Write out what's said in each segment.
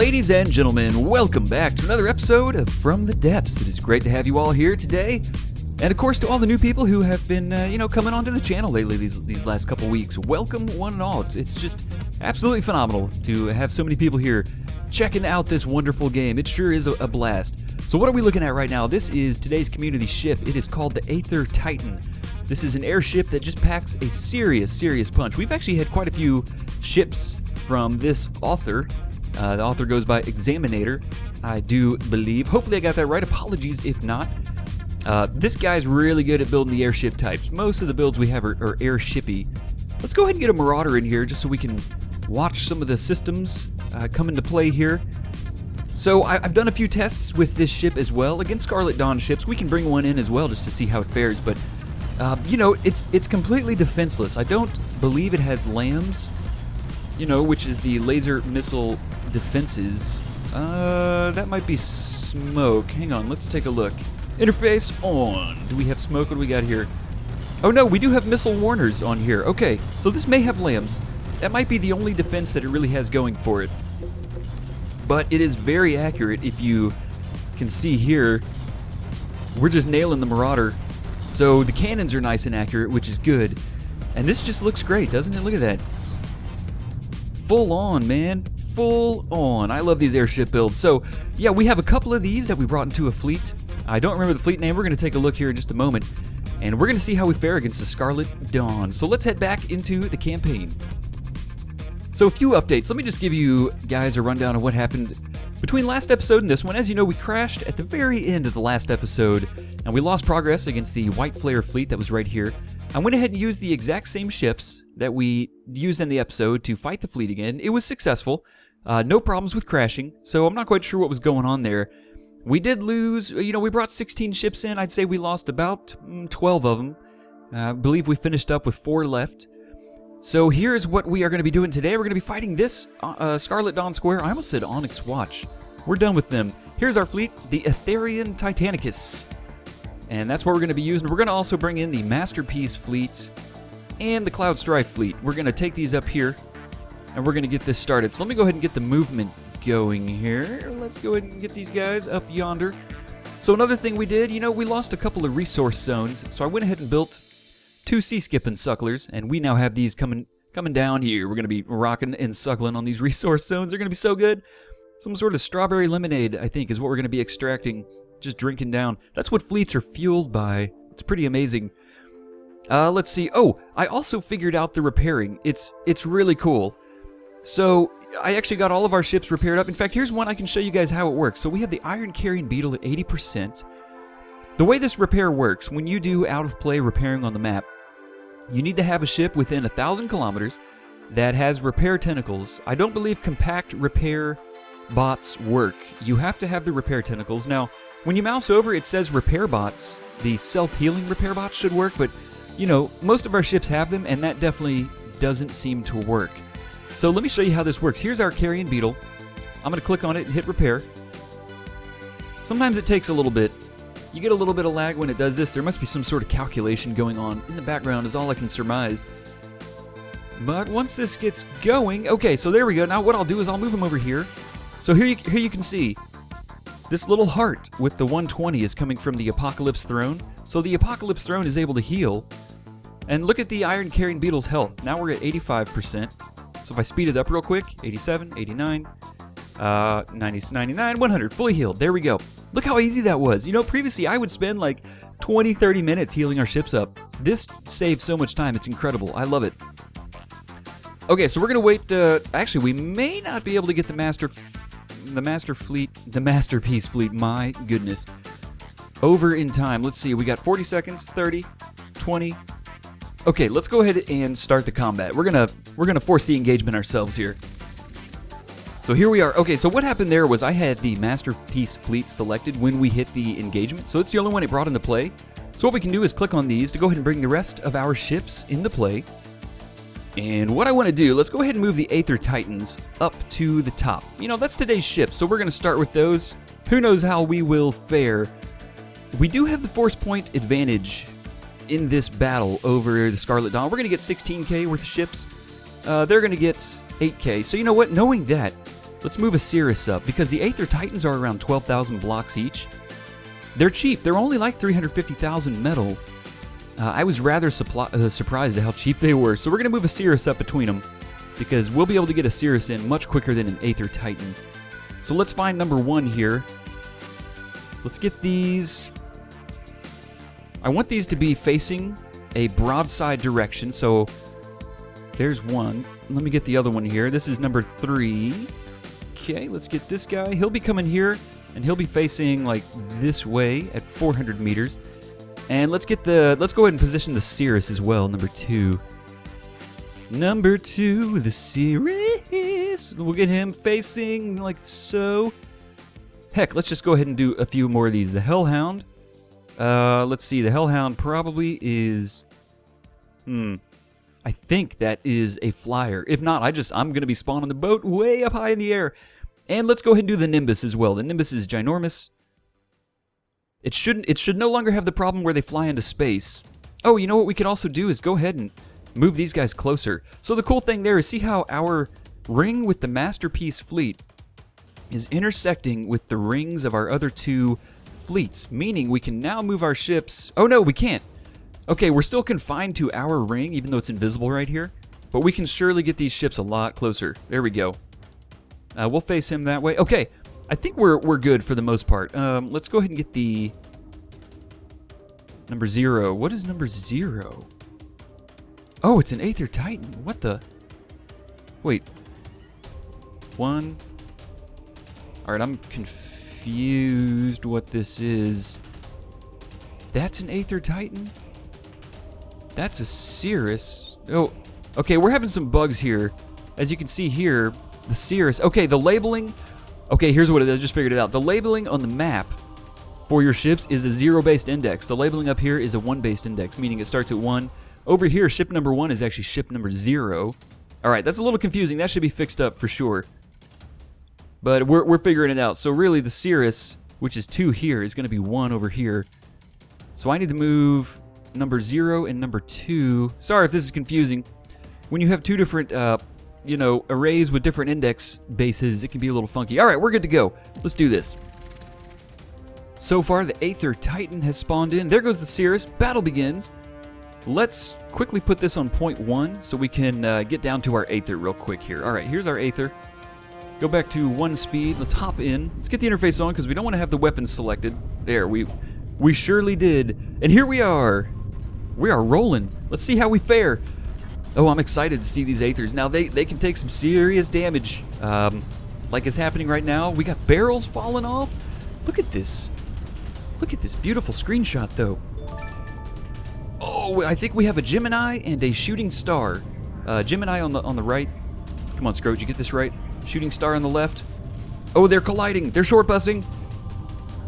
Ladies and gentlemen, welcome back to another episode of From the Depths. It is great to have you all here today. And of course, to all the new people who have been, coming onto the channel lately these last couple weeks, welcome one and all. It's just absolutely phenomenal to have so many people here checking out this wonderful game. It sure is a blast. So what are we looking at right now? This is today's community ship. It is called the Aether Titan. This is an airship that just packs a serious punch. We've actually had quite a few ships from this author. The author goes by Examinator, I do believe. Hopefully I got that right. Apologies if not. This guy's really good at building the airship types. Most of the builds we have are airshippy. Let's go ahead and get a Marauder in here just so we can watch some of the systems come into play here. So I've done a few tests with this ship as well. Against Scarlet Dawn ships, we can bring one in as well just to see how it fares. But, it's completely defenseless. I don't believe it has LAMs, which is the laser missile defenses. That might be smoke. Hang on, let's take a look. Interface on. Do we have smoke? What do we got here? Oh no, we do have missile warners on here. Okay, so this may have LAMs. That might be the only defense that it really has going for it. But it is very accurate. If you can see here, we're just nailing the Marauder. So the cannons are nice and accurate, which is good. And this just looks great, doesn't it? Look at that. Full on, man. Full on. I love these airship builds. So, yeah, we have a couple of these that we brought into a fleet. I don't remember the fleet name. We're going to take a look here in just a moment. And we're going to see how we fare against the Scarlet Dawn. So let's head back into the campaign. So a few updates. Let me just give you guys a rundown of what happened between last episode and this one. As you know, we crashed at the very end of the last episode, and we lost progress against the White Flare fleet that was right here. I went ahead and used the exact same ships that we used in the episode to fight the fleet again. It was successful. No problems with crashing, so I'm not quite sure what was going on there. We did lose, we brought 16 ships in. I'd say we lost about 12 of them. I believe we finished up with 4 left. So here's what we are going to be doing today. We're going to be fighting this Scarlet Dawn Square. I almost said Onyx Watch. We're done with them. Here's our fleet, the Aetherian Titanicus. And that's what we're going to be using. We're going to also bring in the Masterpiece fleet and the Cloud Strife fleet. We're going to take these up here, and we're going to get this started. So let me go ahead and get the movement going here. Let's go ahead and get these guys up yonder. So another thing we did, we lost a couple of resource zones. So I went ahead and built 2 sea skipping sucklers, and we now have these coming down here. We're going to be rocking and suckling on these resource zones. They're going to be so good. Some sort of strawberry lemonade, I think, is what we're going to be extracting. Just drinking down. That's what fleets are fueled by. It's pretty amazing. Let's see. Oh, I also figured out the repairing. It's really cool. So I actually got all of our ships repaired up. In fact, here's one I can show you guys how it works. So we have the Iron Carrying Beetle at 80%. The way this repair works, when you do out-of-play repairing on the map, you need to have a ship within 1,000 kilometers that has repair tentacles. I don't believe compact repair bots work. You have to have the repair tentacles. Now, when you mouse over, it says repair bots. The self-healing repair bots should work, but, most of our ships have them, and that definitely doesn't seem to work. So let me show you how this works. Here's our Carrion Beetle. I'm going to click on it and hit repair. Sometimes it takes a little bit. You get a little bit of lag when it does this. There must be some sort of calculation going on in the background is all I can surmise. But once this gets going, okay, so there we go. Now what I'll do is I'll move them over here. So here you can see this little heart with the 120 is coming from the Apocalypse Throne. So the Apocalypse Throne is able to heal. And look at the Iron Carrying Beetle's health. Now we're at 85%. So if I speed it up real quick, 87, 89, 90, 99, 100, fully healed. There we go. Look how easy that was. Previously I would spend like 20, 30 minutes healing our ships up. This saves so much time. It's incredible. I love it. Okay, so we're going to wait. Actually, we may not be able to get the Masterpiece fleet, my goodness, over in time. Let's see. We got 40 seconds, 30, 20. Okay, let's go ahead and start the combat. We're gonna force the engagement ourselves here. So here we are. Okay, so what happened there was I had the Masterpiece fleet selected when we hit the engagement, so it's the only one it brought into play. So what we can do is click on these to go ahead and bring the rest of our ships into play. And what I want to do, let's go ahead and move the Aether Titans up to the top. That's today's ship, so we're going to start with those. Who knows how we will fare. We do have the force point advantage in this battle over the Scarlet Dawn. We're going to get 16k worth of ships. They're going to get 8k. So you know what? Knowing that, Let's move a Cirrus up, because the Aether Titans are around 12,000 blocks each. They're cheap. They're only like 350,000 metal. I was rather surprised at how cheap they were. So we're going to move a Cirrus up between them, because we'll be able to get a Cirrus in much quicker than an Aether Titan. So let's find number 1 here. Let's get these. I want these to be facing a broadside direction. So there's one. Let me get the other one here. This is number 3. Okay, let's get this guy. He'll be coming here, and he'll be facing like this way at 400 meters. And let's go ahead and position the Cirrus as well, number 2. Number 2, the Cirrus. We'll get him facing like so. Heck, let's just go ahead and do a few more of these. The Hellhound. Let's see, the Hellhound probably is... I think that is a flyer. If not, I'm going to be spawning the boat way up high in the air. And let's go ahead and do the Nimbus as well. The Nimbus is ginormous. It should no longer have the problem where they fly into space. Oh, you know what we could also do is go ahead and move these guys closer. So the cool thing there is, see how our ring with the Masterpiece fleet is intersecting with the rings of our other 2 fleets, meaning we can now move our ships. Oh no, we can't. Okay, we're still confined to our ring, even though it's invisible right here. But we can surely get these ships a lot closer. There we go. We'll face him that way. Okay, I think we're good for the most part. Let's go ahead and get the number 0. What is number 0? Oh, it's an Aether Titan. What the? Wait. 1. All right, I'm confused what this is. That's an Aether Titan? That's a Cirrus. Oh, okay, we're having some bugs here. As you can see here, the Cirrus. Okay, the labeling. Okay, here's what it is. I just figured it out. The labeling on the map for your ships is a 0-based index. The labeling up here is a 1-based index, meaning it starts at 1. Over here, ship number 1 is actually ship number 0. All right, that's a little confusing. That should be fixed up for sure. But we're figuring it out. So really, the Cirrus, which is 2 here, is going to be 1 over here. So I need to move number 0 and number 2. Sorry if this is confusing. When you have 2 different, arrays with different index bases, it can be a little funky. All right, we're good to go. Let's do this. So far, the Aether Titan has spawned in. There goes the Cirrus. Battle begins. Let's quickly put this on point 1 so we can get down to our Aether real quick here. All right, here's our Aether. Go back to 1 speed. Let's hop in. Let's get the interface on because we don't want to have the weapons selected. There, we surely did. And here we are. We are rolling. Let's see how we fare. Oh, I'm excited to see these Aethers. Now, they can take some serious damage. Like is happening right now. We got barrels falling off. Look at this. Look at this beautiful screenshot, though. Oh, I think we have a Gemini and a shooting star. Gemini on the right. Come on, Scroat, you get this right. Shooting star on the left. Oh, they're colliding. They're short busing.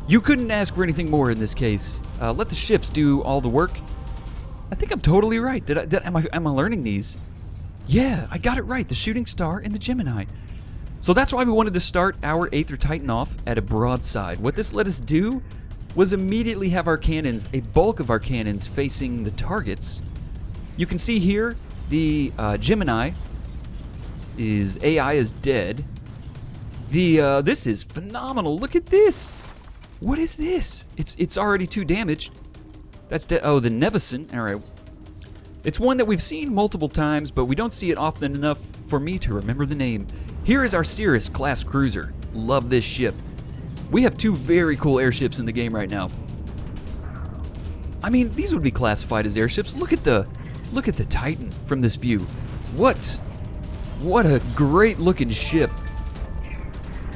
You couldn't ask for anything more in this case. Let the ships do all the work. I think I'm totally right. Am I learning these? Yeah, I got it right. The shooting star and the Gemini. So that's why we wanted to start our Aether Titan off at a broadside. What this let us do was immediately have our cannons, a bulk of our cannons, facing the targets. You can see here the Gemini AI is dead. This is phenomenal. Look at this. What is this? It's already 2 damaged. That's oh, the Nevison. All right. It's one that we've seen multiple times, but we don't see it often enough for me to remember the name. Here is our Cirrus class cruiser. Love this ship. We have 2 very cool airships in the game right now. I mean, these would be classified as airships. Look at the Titan from this view. What a great looking ship.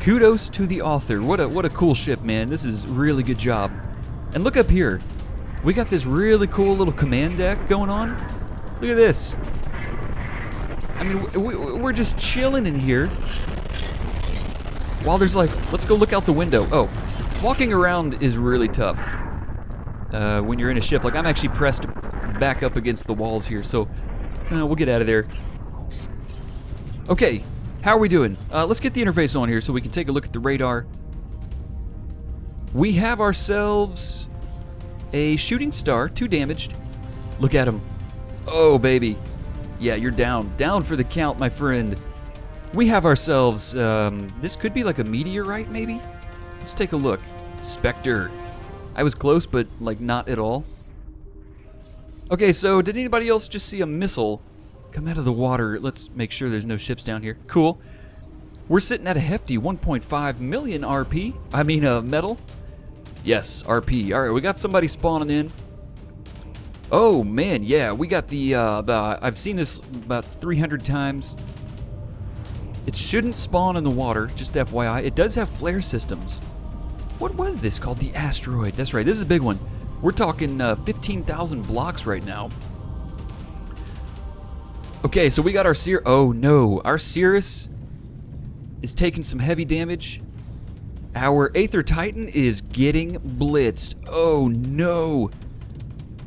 Kudos to the author. What a cool ship, man. This is really good job. And look up here. We got this really cool little command deck going on. Look at this. I mean, we're just chilling in here. While there's like, let's go look out the window. Oh, walking around is really tough when you're in a ship. Like, I'm actually pressed back up against the walls here, so we'll get out of there. Okay, how are we doing? Let's get the interface on here so we can take a look at the radar. We have ourselves a shooting star, 2 damaged. Look at him. Oh, baby. Yeah, you're down. Down for the count, my friend. we have ourselves, this could be like a meteorite, maybe? Let's take a look. Spectre. I was close, but like not at all. Okay, so did anybody else just see a missile come out of the water? Let's make sure there's no ships down here. Cool. We're sitting at a hefty 1.5 million RP. I mean, metal. Yes, RP. All right, we got somebody spawning in. Oh, man, yeah, we got the, I've seen this about 300 times. It shouldn't spawn in the water, just FYI. It does have flare systems. What was this called? The asteroid. That's right, this is a big one. We're talking 15,000 blocks right now. Okay, so we got our oh no, our Cirrus is taking some heavy damage. Our Aether Titan is getting blitzed. Oh no.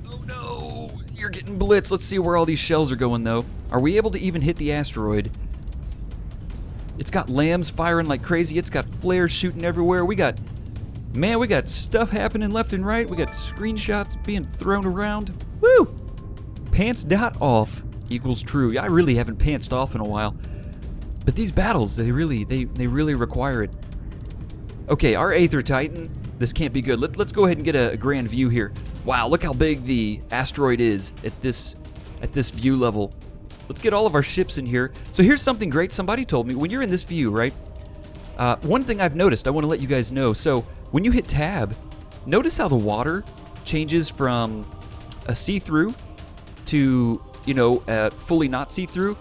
Oh no, you're getting blitzed. Let's see where all these shells are going though. Are we able to even hit the asteroid? It's got lambs firing like crazy. It's got flares shooting everywhere. We got stuff happening left and right. We got screenshots being thrown around. Woo! Pants dot off equals true. I really haven't pantsed off in a while. But these battles, they really require it. Okay, our Aether Titan, this can't be good. Let's go ahead and get a grand view here. Wow, look how big the asteroid is at this view level. Let's get all of our ships in here. So here's something great. Somebody told me, when you're in this view, right? One thing I've noticed, I want to let you guys know. So when you hit tab, notice how the water changes from a see-through to, fully not see-through.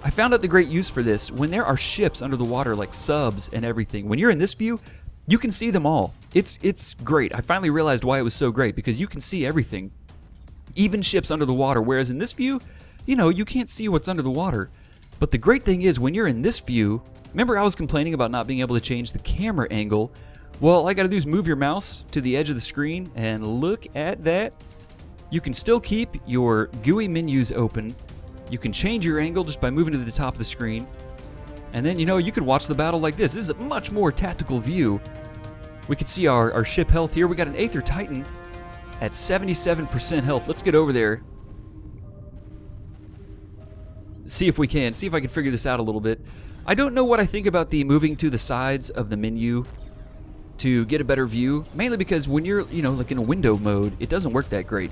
I found out the great use for this. When there are ships under the water, like subs and everything, when you're in this view, you can see them all. It's great. I finally realized why it was so great, because you can see everything, even ships under the water, whereas in this view, you can't see what's under the water. But the great thing is, when you're in this view, remember I was complaining about not being able to change the camera angle? Well, all I gotta do is move your mouse to the edge of the screen, and look at that. You can still keep your GUI menus open. You can change your angle just by moving to the top of the screen. And then, you can watch the battle like this. This is a much more tactical view. We can see our ship health here. We got an Aether Titan at 77% health. Let's get over there. See if I can figure this out a little bit. I don't know what I think about the moving to the sides of the menu to get a better view, mainly because when you're, like in a window mode, it doesn't work that great.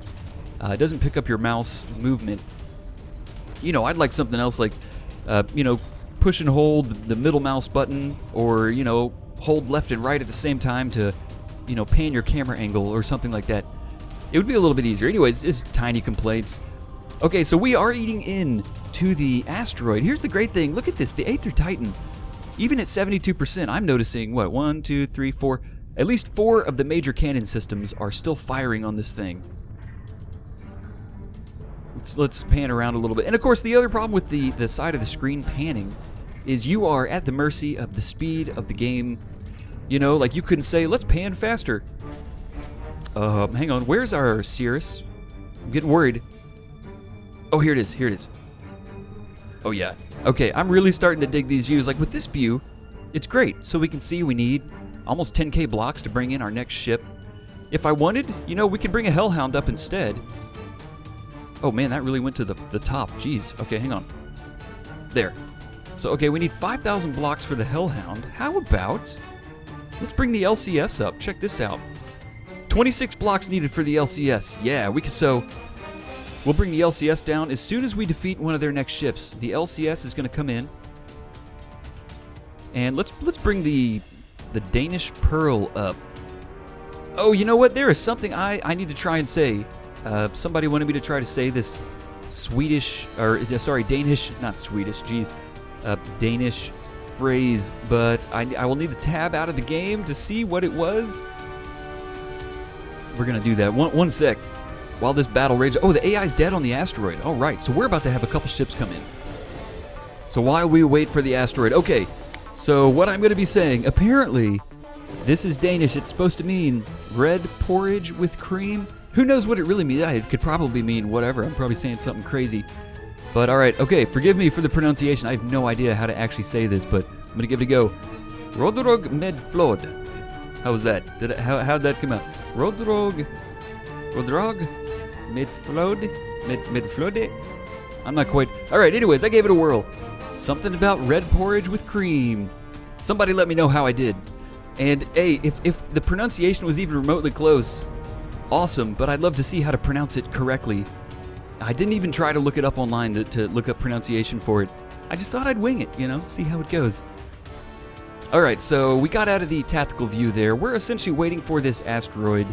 It doesn't pick up your mouse movement. I'd like something else like, push and hold the middle mouse button, or, hold left and right at the same time to, pan your camera angle or something like that. It would be a little bit easier. Anyways, just tiny complaints. Okay, so we are eating in to the asteroid. Here's the great thing. Look at this, the Aether Titan. Even at 72%, I'm noticing, 1, 2, 3, 4, at least 4 of the major cannon systems are still firing on this thing. Let's pan around a little bit. And of course, the other problem with the side of the screen panning is you are at the mercy of the speed of the game. Like you couldn't say, let's pan faster. Hang on, where's our Cirrus? I'm getting worried. Oh, here it is. Oh yeah. Okay, I'm really starting to dig these views. Like with this view, it's great. So we can see we need almost 10k blocks to bring in our next ship. If I wanted, we could bring a Hellhound up instead. Oh man, that really went to the top. Jeez. Okay, hang on. There. So, okay, we need 5,000 blocks for the Hellhound. How about, let's bring the LCS up. Check this out. 26 blocks needed for the LCS. Yeah, we'll bring the LCS down as soon as we defeat one of their next ships. The LCS is going to come in. And let's bring the Danish Pearl up. Oh, you know what? There is something I need to try and say. Somebody wanted me to try to say this Danish, not Swedish, geez, Danish phrase, but I will need to tab out of the game to see what it was. We're gonna do that. One sec. While this battle rages, oh, the AI's dead on the asteroid. All right, so we're about to have a couple ships come in. So while we wait for the asteroid, okay, so what I'm gonna be saying, apparently, this is Danish. It's supposed to mean red porridge with cream. Who knows what it really means? It could probably mean whatever. I'm probably saying something crazy. But all right, okay, forgive me for the pronunciation. I have no idea how to actually say this, but I'm going to give it a go. Rodrog Medflod. How was that? How'd that come out? Rodrog Medflod? Medflode? I'm not quite... All right, anyways, I gave it a whirl. Something about red porridge with cream. Somebody let me know how I did. And hey, if the pronunciation was even remotely close, awesome, but I'd love to see how to pronounce it correctly. I didn't even try to look it up online to look up pronunciation for it. I just thought I'd wing it, you know, see how it goes. Alright, so we got out of the tactical view there. We're essentially waiting for this asteroid.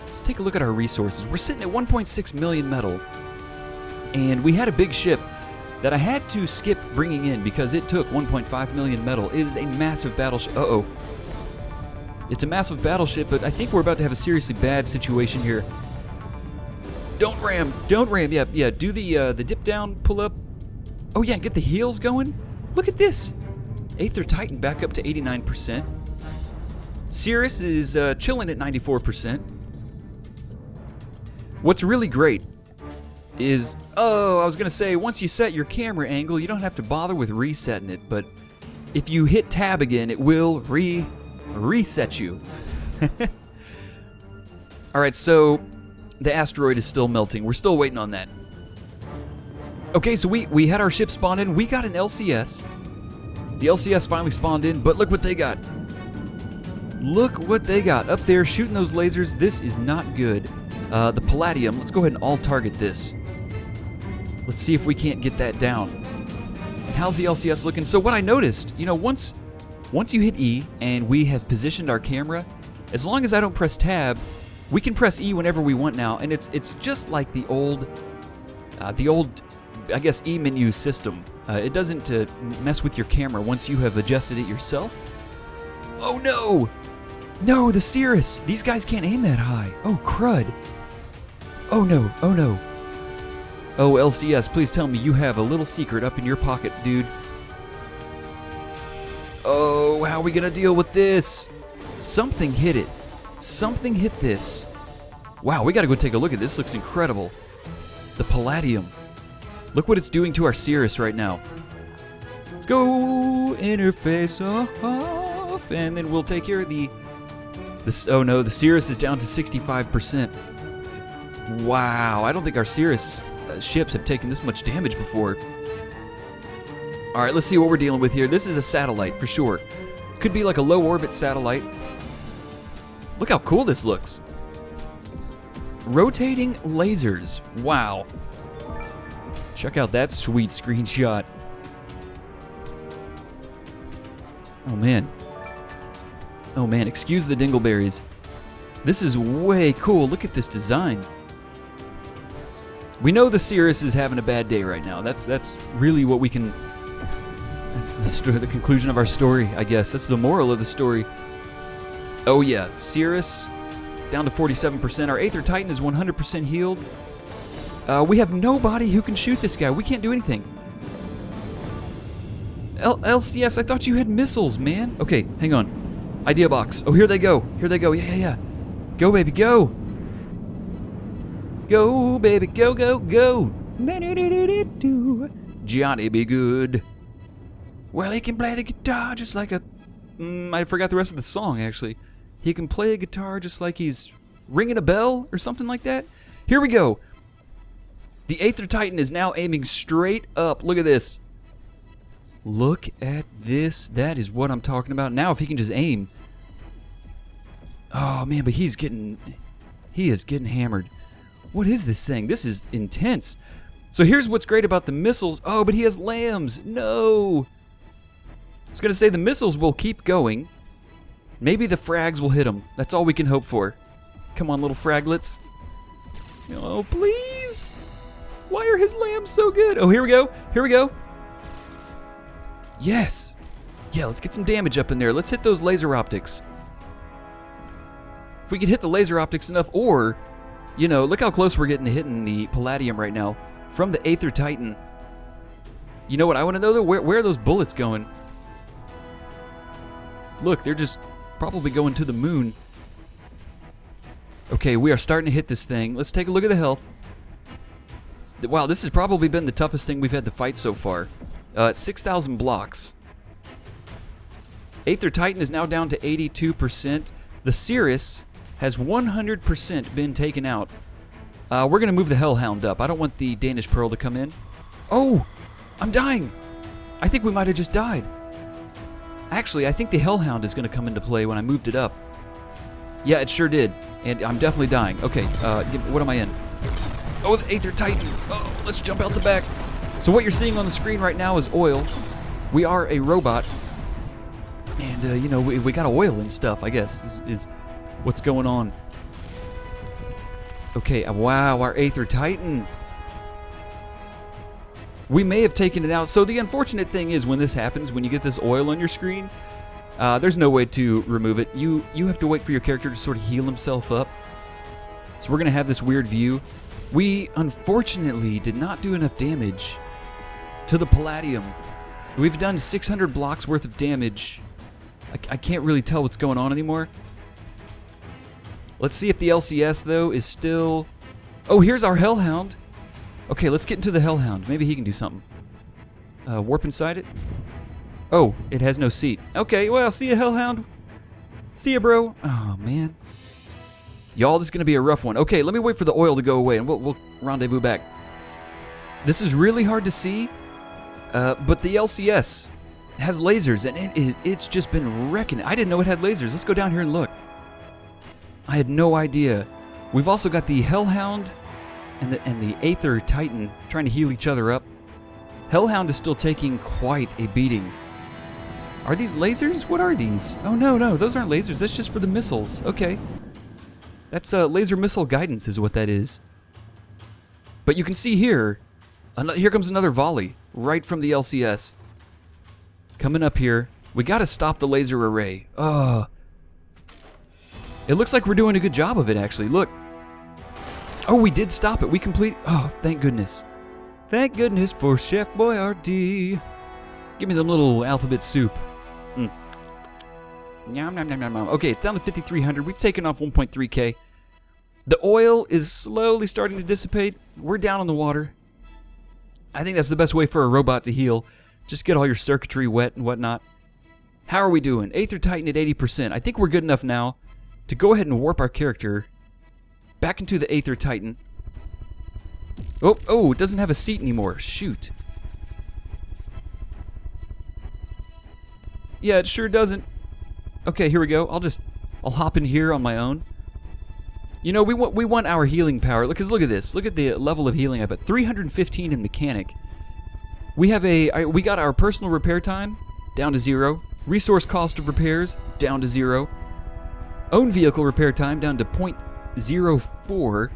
Let's take a look at our resources. We're sitting at 1.6 million metal. And we had a big ship that I had to skip bringing in because it took 1.5 million metal. It is a massive battleship. Uh-oh. It's a massive battleship, but I think we're about to have a seriously bad situation here. Don't ram. Don't ram. Yeah, do the dip down, pull up. Oh yeah, get the heels going. Look at this. Aether Titan back up to 89%. Cirrus is chilling at 94%. What's really great is, I was going to say, once you set your camera angle, you don't have to bother with resetting it, but if you hit tab again, it will reset you. Alright, so the asteroid is still melting. We're still waiting on that. Okay, so we had our ship spawn in. We got an LCS. The LCS finally spawned in, but look what they got. Look what they got up there shooting those lasers. This is not good. The Palladium, let's go ahead and all target this. Let's see if we can't get that down. And how's the LCS looking? So what I noticed, you know, once you hit E and we have positioned our camera, as long as I don't press tab, we can press E whenever we want now, and it's just like the old, I guess, E menu system. It doesn't mess with your camera once you have adjusted it yourself. Oh no! No, the Cirrus! These guys can't aim that high. Oh, crud. Oh no, oh no. Oh, LCS, please tell me you have a little secret up in your pocket, dude. Oh, how are we gonna deal with this? Something hit it. Something hit this. Wow, we gotta go take a look at this. Looks incredible. The Palladium. Look what it's doing to our Cirrus right now. Let's go interface off, and then we'll take care of this. Oh no, the Cirrus is down to 65%. Wow, I don't think our Cirrus ships have taken this much damage before. Alright, let's see what we're dealing with here. This is a satellite for sure. Could be like a low orbit satellite. Look how cool this looks. Rotating lasers. Wow. Check out that sweet screenshot. Oh man. Oh man, excuse the dingleberries. This is way cool. Look at this design. We know the Cirrus is having a bad day right now. That's really what we can... That's the conclusion of our story, I guess. That's the moral of the story. Oh yeah, Cirrus down to 47%. Our Aether Titan is 100% healed. We have nobody who can shoot this guy. We can't do anything. LCS, I thought you had missiles, man. Okay, hang on. Idea box. Oh, here they go. Here they go. Yeah. Go, baby, go. Go, baby, go, go, go. Johnny be good. Well, he can play the guitar just like a... I forgot the rest of the song, actually. He can play a guitar just like he's ringing a bell or something like that. Here we go. The Aether Titan is now aiming straight up. Look at this. Look at this. That is what I'm talking about. Now if he can just aim. Oh, man, but he is getting hammered. What is this thing? This is intense. So here's what's great about the missiles. Oh, but he has lambs. No. I was going to say the missiles will keep going. Maybe the frags will hit him. That's all we can hope for. Come on, little fraglets. Oh, please. Why are his lambs so good? Oh, here we go. Here we go. Yes. Yeah, let's get some damage up in there. Let's hit those laser optics. If we could hit the laser optics enough, or, you know, look how close we're getting to hitting the Palladium right now from the Aether Titan. You know what I want to know, though? Where are those bullets going? Look, they're just probably going to the moon. Okay, we are starting to hit this thing. Let's take a look at the health. Wow, this has probably been the toughest thing we've had to fight so far. It's 6,000 blocks. Aether Titan is now down to 82%. The Cirrus has 100% been taken out. We're going to move the Hellhound up. I don't want the Danish Pearl to come in. Oh! I'm dying! I think we might have just died. Actually, I think the Hellhound is going to come into play when I moved it up. Yeah, it sure did. And I'm definitely dying. Okay, what am I in? Oh, the Aether Titan. Oh, let's jump out the back. So what you're seeing on the screen right now is oil. We are a robot. And, you know, we got oil and stuff, I guess, is what's going on. Okay, wow, our Aether Titan. We may have taken it out. So the unfortunate thing is when this happens, when you get this oil on your screen, there's no way to remove it. You have to wait for your character to sort of heal himself up. So we're going to have this weird view. We, unfortunately, did not do enough damage to the Palladium. We've done 600 blocks worth of damage. I can't really tell what's going on anymore. Let's see if the LCS, though, is still... Oh, here's our Hellhound. Okay, let's get into the Hellhound. Maybe he can do something. Warp inside it. Oh, it has no seat. Okay, well, see ya, Hellhound. See ya, bro. Oh, man. Y'all, this is going to be a rough one. Okay, let me wait for the oil to go away, and we'll rendezvous back. This is really hard to see, but the LCS has lasers, and it's just been wrecking. I didn't know it had lasers. Let's go down here and look. I had no idea. We've also got the Hellhound and the Aether Titan trying to heal each other up. Hellhound is still taking quite a beating. Are these lasers? What are these? Oh, no, those aren't lasers. That's just for the missiles. Okay. That's laser missile guidance is what that is. But you can see here, here comes another volley right from the LCS. Coming up here. We got to stop the laser array. It looks like we're doing a good job of it, actually. Look. Oh, we did stop it. We complete. Oh, thank goodness. Thank goodness for Chef Boyardee. Give me the little alphabet soup. Nom, nom, nom, nom, nom. Okay, it's down to 5,300. We've taken off 1.3k. The oil is slowly starting to dissipate. We're down in the water. I think that's the best way for a robot to heal. Just get all your circuitry wet and whatnot. How are we doing? Aether Titan at 80%. I think we're good enough now to go ahead and warp our character back into the Aether Titan. Oh, it doesn't have a seat anymore. Shoot. Yeah, it sure doesn't. Okay, here we go. I'll hop in here on my own. You know, we want our healing power. Because look at this. Look at the level of healing I've got. 315 in mechanic. We got our personal repair time down to 0. Resource cost of repairs down to 0. Own vehicle repair time down to 0.04.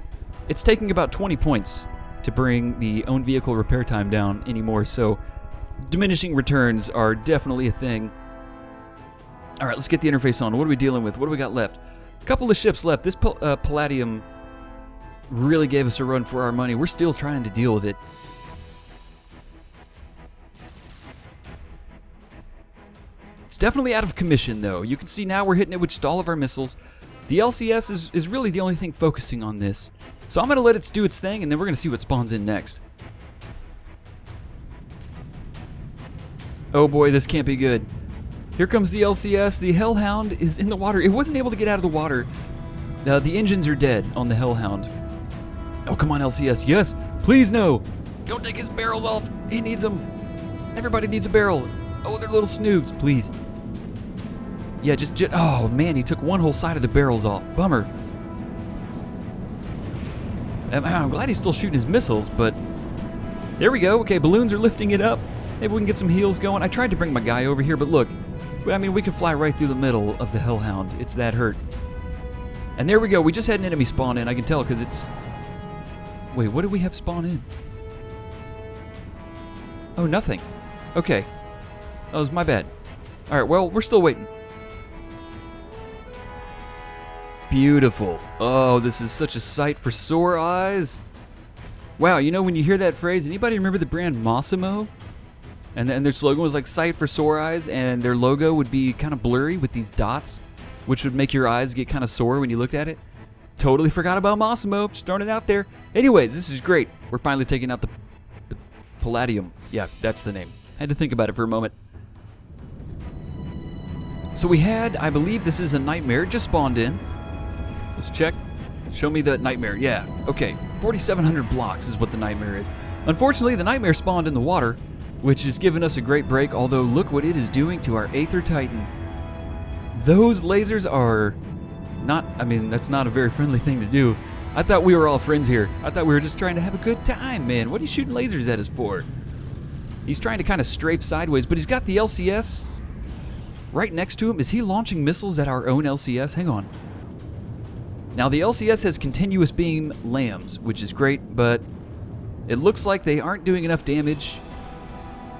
It's taking about 20 points to bring the own vehicle repair time down anymore. So diminishing returns are definitely a thing. All right, let's get the interface on. What are we dealing with? What do we got left? A couple of ships left. This Palladium really gave us a run for our money. We're still trying to deal with it. It's definitely out of commission, though. You can see now we're hitting it with all of our missiles. The LCS is really the only thing focusing on this. So I'm going to let it do its thing, and then we're going to see what spawns in next. Oh boy, this can't be good. Here comes the LCS. The Hellhound is in the water. It wasn't able to get out of the water. The engines are dead on the Hellhound. Oh, come on, LCS. Yes, please no. Don't take his barrels off. He needs them. Everybody needs a barrel. Oh, they're little snoogs, please. Yeah, oh man, he took one whole side of the barrels off. Bummer. I'm glad he's still shooting his missiles, but there we go. Okay, balloons are lifting it up. Maybe we can get some heals going. I tried to bring my guy over here, but look. I mean, we can fly right through the middle of the Hellhound. It's that hurt. And there we go. We just had an enemy spawn in. I can tell because it's... Wait, what did we have spawn in? Oh, nothing. Okay. That was my bad. All right, well, we're still waiting. Beautiful. Oh, this is such a sight for sore eyes. Wow, you know when you hear that phrase, anybody remember the brand Massimo? And their slogan was like sight for sore eyes, and their logo would be kind of blurry with these dots, which would make your eyes get kind of sore when you looked at it. Totally forgot about Massimo, just throwing it out there. Anyways, this is great. We're finally taking out the Palladium. Yeah, that's the name. I had to think about it for a moment. So we had, I believe this is a nightmare, just spawned in. Let's check. Show me the nightmare. Yeah, okay. 4,700 blocks is what the nightmare is. Unfortunately, the nightmare spawned in the water. which has given us a great break, although look what it is doing to our Aether Titan. Those lasers are not, I mean, that's not a very friendly thing to do. I thought we were all friends here. I thought we were just trying to have a good time, man. What are you shooting lasers at us for? He's trying to kind of strafe sideways, but he's got the LCS right next to him. Is he launching missiles at our own LCS? Hang on. Now, the LCS has continuous beam lambs, which is great, but it looks like they aren't doing enough damage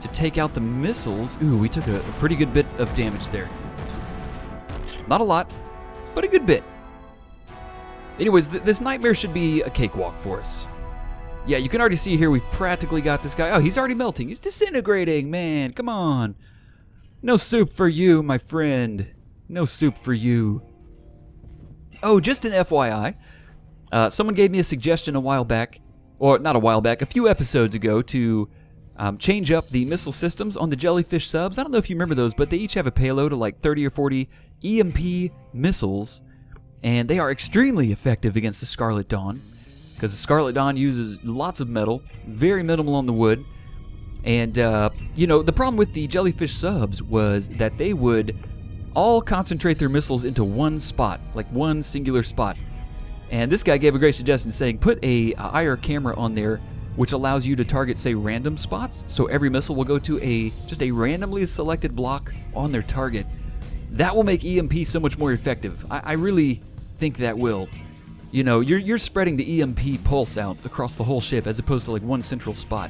to take out the missiles. Ooh, we took a pretty good bit of damage there. Not a lot, but a good bit. Anyways, this nightmare should be a cakewalk for us. Yeah, you can already see here we've practically got this guy. Oh, he's already melting. He's disintegrating, man. Come on. No soup for you, my friend. No soup for you. Oh, just an FYI. Someone gave me a suggestion a while back, or not a while back, a few episodes ago, to change up the missile systems on the jellyfish subs. I don't know if you remember those, but they each have a payload of like 30 or 40 EMP missiles, and they are extremely effective against the Scarlet Dawn, because the Scarlet Dawn uses lots of metal, very minimal on the wood. And, you know, the problem with the jellyfish subs was that they would all concentrate their missiles into one spot, like one singular spot. And this guy gave a great suggestion saying, put a IR camera on there, which allows you to target, say, random spots. So every missile will go to just a randomly selected block on their target. That will make EMP so much more effective. I really think that will. You know, you're spreading the EMP pulse out across the whole ship as opposed to like one central spot.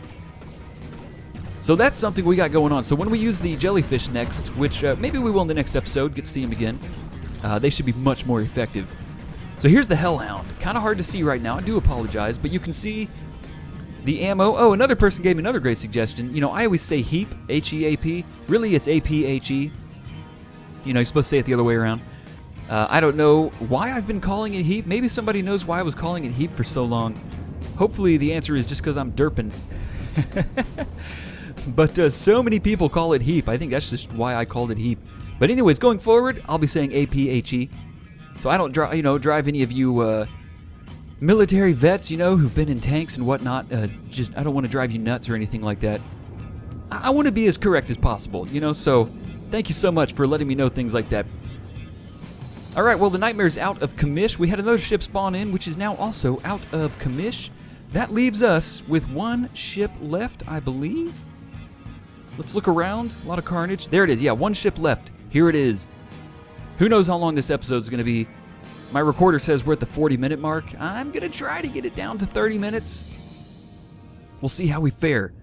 So that's something we got going on. So when we use the jellyfish next, which maybe we will in the next episode, get to see them again, they should be much more effective. So here's the Hellhound. Kind of hard to see right now. I do apologize, but you can see the ammo. Oh, another person gave me another great suggestion. You know, I always say heap, H-E-A-P. Really, it's A-P-H-E. You know, you're supposed to say it the other way around. I don't know why I've been calling it heap. Maybe somebody knows why I was calling it heap for so long. Hopefully the answer is just because I'm derping. But so many people call it heap. I think that's just why I called it heap. But anyways, going forward, I'll be saying A-P-H-E. So I don't drive any of you military vets, you know, who've been in tanks and whatnot. I don't want to drive you nuts or anything like that. I want to be as correct as possible, you know, so thank you so much for letting me know things like that. Alright, well, the Nightmare's out of commish. We had another ship spawn in, which is now also out of commish. That leaves us with one ship left, I believe. Let's look around. A lot of carnage. There it is. Yeah, one ship left. Here it is. Who knows how long this episode is going to be. My recorder says we're at the 40-minute mark. I'm going to try to get it down to 30 minutes. We'll see how we fare.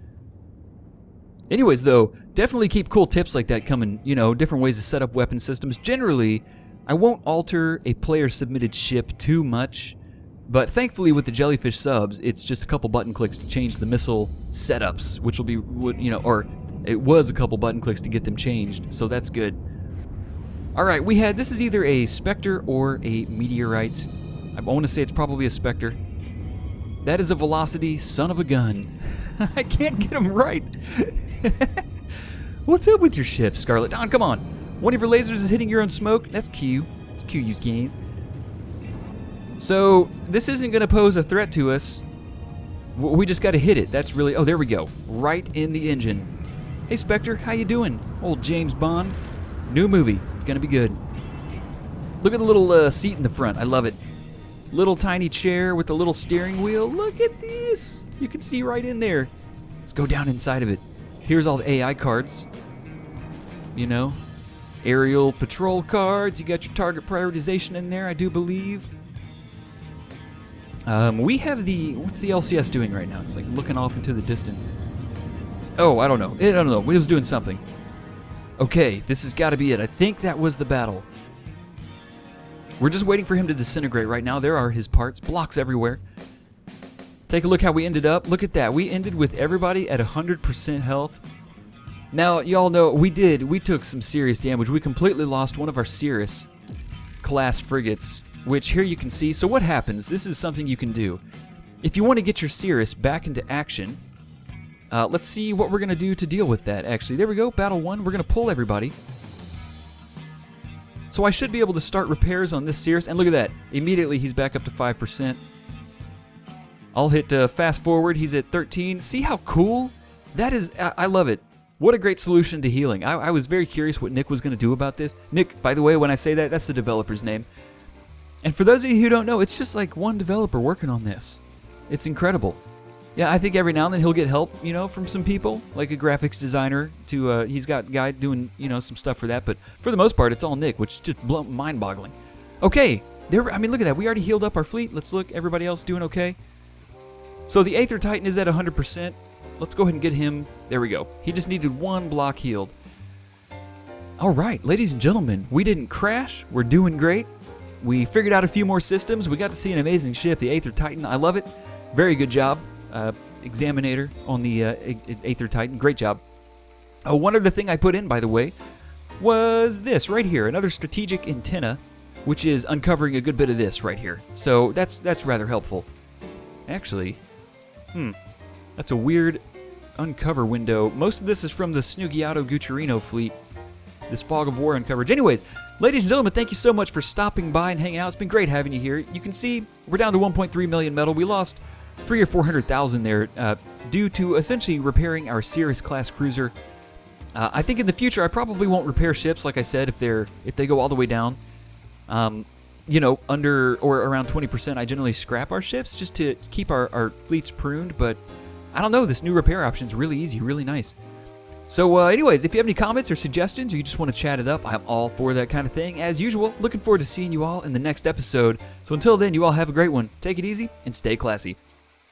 Anyways, though, definitely keep cool tips like that coming. You know, different ways to set up weapon systems. Generally, I won't alter a player-submitted ship too much. But thankfully, with the jellyfish subs, it's just a couple button clicks to change the missile setups, which will be, you know, or it was a couple button clicks to get them changed, so that's good. Alright, this is either a Spectre or a Meteorite. I want to say it's probably a Spectre. That is a Velocity son of a gun. I can't get them right. What's up with your ship, Scarlet Dawn? Come on. One of your lasers is hitting your own smoke. That's cute. It's cute, you guys. So, this isn't going to pose a threat to us. We just got to hit it. That's really... Oh, there we go. Right in the engine. Hey, Spectre, how you doing? Old James Bond. New movie. It's going to be good. Look at the little seat in the front. I love it. Little tiny chair with a little steering wheel. Look at this. You can see right in there. Let's go down inside of it. Here's all the AI cards. You know. Aerial patrol cards. You got your target prioritization in there, I do believe. We have what's the LCS doing right now? It's like looking off into the distance. Oh, I don't know. I don't know. It was doing something. Okay, this has got to be it. I think that was the battle. We're just waiting for him to disintegrate right now. There are his parts. Blocks everywhere. Take a look how we ended up. Look at that. We ended with everybody at 100% health. Now, y'all know we took some serious damage. We completely lost one of our Cirrus class frigates, which here you can see. So what happens? This is something you can do. If you want to get your Cirrus back into action, let's see what we're going to do to deal with that, actually. There we go, Battle 1. We're going to pull everybody. So I should be able to start repairs on this Cirrus, and look at that. Immediately, he's back up to 5%. I'll hit fast forward. He's at 13. See how cool That is, I love it. What a great solution to healing. I was very curious what Nick was going to do about this. Nick, by the way, when I say that, that's the developer's name. And for those of you who don't know, it's just like one developer working on this. It's incredible. Yeah, I think every now and then he'll get help, from some people, like a graphics designer. He's got a guy doing, some stuff for that. But for the most part, it's all Nick, which is just mind-boggling. Okay, look at that. We already healed up our fleet. Let's look. Everybody else doing okay? So the Aether Titan is at 100%. Let's go ahead and get him. There we go. He just needed one block healed. All right, ladies and gentlemen, we didn't crash. We're doing great. We figured out a few more systems. We got to see an amazing ship, the Aether Titan. I love it. Very good job, Examinator on the Aether Titan. Great job. One other thing I put in, by the way, was this right here. Another strategic antenna, which is uncovering a good bit of this right here. So that's rather helpful. Actually, that's a weird uncover window. Most of this is from the Snugiato Gucciarino fleet. This Fog of War uncoverage. Anyways, ladies and gentlemen, thank you so much for stopping by and hanging out. It's been great having you here. You can see we're down to 1.3 million metal. We lost 300,000 or 400,000 there due to essentially repairing our Cirrus class cruiser. I think in the future I probably won't repair ships, like I said, if they go all the way down. Under or around 20%, I generally scrap our ships just to keep our fleets pruned. But I don't know, this new repair option is really easy, really nice. So anyways, if you have any comments or suggestions, or you just want to chat it up, I'm all for that kind of thing. As usual, looking forward to seeing you all in the next episode. So until then, you all have a great one. Take it easy and stay classy.